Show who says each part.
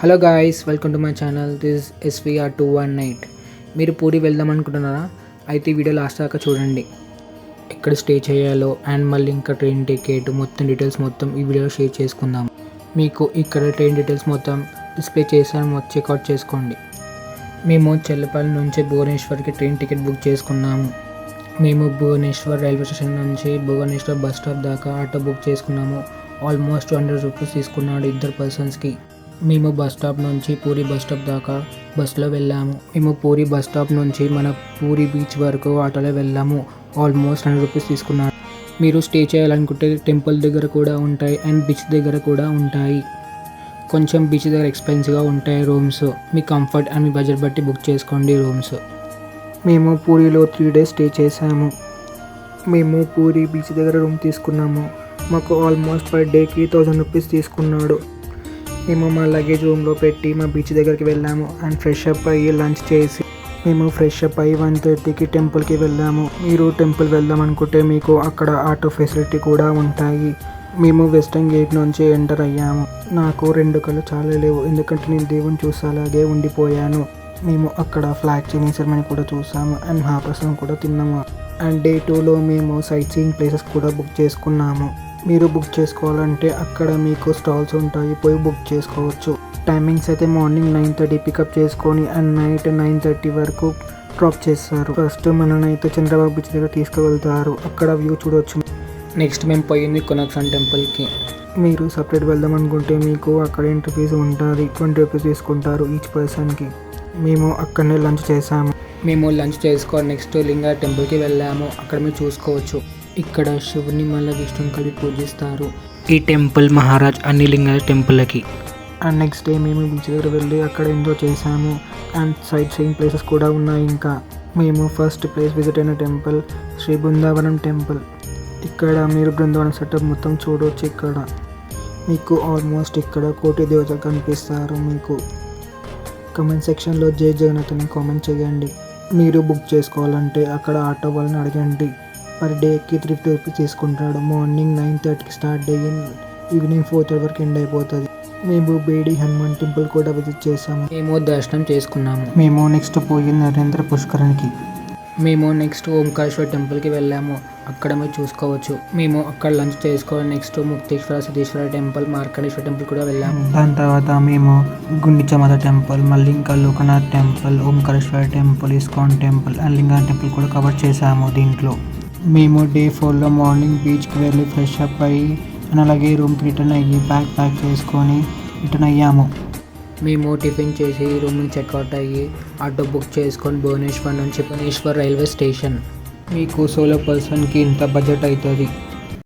Speaker 1: Hello guys, welcome to my channel. This SVR 218. మీరు పూరి వెళ్దాం అనుకుంటున్నారా? అయితే ఈ వీడియో లాస్ట్ దాకా చూడండి. ఎక్కడ స్టే చేయాలో అండ్ మళ్ళీ ఇంకా ట్రైన్ టికెట్ మొత్తం డీటెయిల్స్ మొత్తం ఈ వీడియోలో షేర్ చేసుకుందాం. మీకు ఇక్కడ ట్రైన్ డీటెయిల్స్ మొత్తం డిస్ప్లే చేసాను, చెక్అవుట్ చేసుకోండి. మేము చెల్లపల్లి నుంచి భువనేశ్వర్కి ట్రైన్ టికెట్ బుక్ చేసుకున్నాము. మేము భువనేశ్వర్ రైల్వే స్టేషన్ నుంచి భువనేశ్వర్ బస్ స్టాప్ దాకా ఆటో బుక్ చేసుకున్నాము. ఆల్మోస్ట్ 200 రూపీస్ తీసుకున్నాడు ఇద్దరు పర్సన్స్కి. మేము బస్ స్టాప్ నుంచి పూరి బస్ స్టాప్ దాకా బస్సులో వెళ్ళాము. మేము పూరి బస్ స్టాప్ నుంచి మన పూరి బీచ్ వరకు ఆటోలో వెళ్ళాము. ఆల్మోస్ట్ 100 రూపీస్ తీసుకున్నాడు. మీరు స్టే చేయాలనుకుంటే టెంపుల్ దగ్గర కూడా ఉంటాయి అండ్ బీచ్ దగ్గర కూడా ఉంటాయి. కొంచెం బీచ్ దగ్గర ఎక్స్పెన్సివ్గా ఉంటాయి rooms. Me comfort and me budget బట్టి బుక్ చేసుకోండి రూమ్స్. మేము పూరిలో 3 days స్టే చేసాము. మేము పూరి బీచ్ దగ్గర రూమ్ తీసుకున్నాము. మాకు ఆల్మోస్ట్ పర్ డేకి 1000 రూపీస్ తీసుకున్నాడు. మేము మా లగేజ్ రూమ్లో పెట్టి మా బీచ్ దగ్గరికి వెళ్ళాము అండ్ ఫ్రెష్ అప్ అయ్యి లంచ్ చేసి మేము ఫ్రెష్ అప్ అయ్యి 1:30కి టెంపుల్కి వెళ్ళాము. మీరు టెంపుల్ వెళ్దాం అనుకుంటే మీకు అక్కడ ఆటో ఫెసిలిటీ కూడా ఉంటాయి. మేము వెస్టర్న్ గేట్ నుంచి ఎంటర్ అయ్యాము. నాకు 2 కళ్ళు చాలా లేవు, ఎందుకంటే నేను దేవుని చూసి అలాగే ఉండిపోయాను. మేము అక్కడ ఫ్లాగ్ చైనింగ్ సెరమనీ కూడా చూసాము అండ్ మహాప్రసాదం కూడా తిన్నాము. అండ్ డే 2లో మేము సైట్ సీయింగ్ ప్లేసెస్ కూడా బుక్ చేసుకున్నాము. మీరు బుక్ చేసుకోవాలంటే అక్కడ మీకు స్టాల్స్ ఉంటాయి, పోయి బుక్ చేసుకోవచ్చు. టైమింగ్స్ అయితే మార్నింగ్ 9:30 పికప్ చేసుకొని అండ్ నైట్ 9:30 వరకు డ్రాప్ చేస్తారు. ఫస్ట్ మననైతే చంద్రబాబు బీచ్ దగ్గర తీసుకువెళ్తారు, అక్కడ వ్యూ చూడవచ్చు. నెక్స్ట్ మేము పోయింది కొనక్షన్ టెంపుల్కి. మీరు సపరేట్ వెళ్దాం అనుకుంటే మీకు అక్కడ ఎంట్రీ ఫీజు ఉంటుంది, 20 రూపీస్ తీసుకుంటారు ఈచ్ పర్సన్కి. మేము అక్కడనే లంచ్ చేసాము. మేము లంచ్ చేసుకొని నెక్స్ట్ లింగా టెంపుల్కి వెళ్ళాము. అక్కడ మీరు చూసుకోవచ్చు, ఇక్కడ శివుని మళ్ళీ విష్ణుని కలిపి పూజిస్తారు. ఈ టెంపుల్ మహారాజ్ అన్ని లింగాల టెంపుల్కి. అండ్ నెక్స్ట్ డే మేము బీచ్ దగ్గర వెళ్ళి అక్కడ ఎంజాయ్ చేసాము అండ్ సైట్ సీయింగ్ ప్లేసెస్ కూడా ఉన్నాయి. ఇంకా మేము ఫస్ట్ ప్లేస్ విజిట్ అయిన టెంపుల్ శ్రీ బృందావనం టెంపుల్. ఇక్కడ మీరు బృందావనం సెటప్ మొత్తం చూడవచ్చు. ఇక్కడ మీకు ఆల్మోస్ట్ ఇక్కడ కోటి దేవతలు కనిపిస్తారు. మీకు కమెంట్ సెక్షన్లో జై జగన్నాథ్ అని కామెంట్ చేయండి. మీరు బుక్ చేసుకోవాలంటే అక్కడ ఆటో వాళ్ళని అడగండి. పర్ డేకి 350 రూపీస్ తీసుకుంటాడు. మార్నింగ్ 9:30కి స్టార్ట్ అయ్యి ఈవినింగ్ 4:30 వరకు ఎండ్ అయిపోతుంది. మేము బేడి హనుమాన్ టెంపుల్ కూడా విజిట్ చేసాము. మేము దర్శనం చేసుకున్నాము. మేము నెక్స్ట్ పోయి నరేంద్ర పుష్కరానికి. మేము నెక్స్ట్ ఓంకారేశ్వర్ టెంపుల్కి వెళ్ళాము. అక్కడ మీరు చూసుకోవచ్చు. మేము అక్కడ లంచ్ చేసుకొని next Mukteshwara Siddheshwara temple, Markandeshwara temple కూడా వెళ్ళాము. దాని తర్వాత మేము గుండిచమాత టెంపుల్, మళ్ళీ ఇంకా Lokanath temple, Omkareshwara temple, ISKCON temple and Linga temple కూడా కవర్ చేసాము. దీంట్లో మేము డే 4లో మార్నింగ్ బీచ్కి వెళ్ళి ఫ్రెష్ అప్ అయ్యి అండ్ అలాగే రూమ్కి రిటర్న్ అయ్యి బ్యాగ్ ప్యాక్ చేసుకొని రిటర్న్ అయ్యాము. మేము టిఫిన్ చేసి రూమ్ని చెక్అవుట్ అయ్యి ఆటో బుక్ చేసుకొని భువనేశ్వర్ నుంచి భువనేశ్వర్ రైల్వే స్టేషన్. మీకు సోలో పర్సన్కి ఇంత బడ్జెట్ అవుతుంది.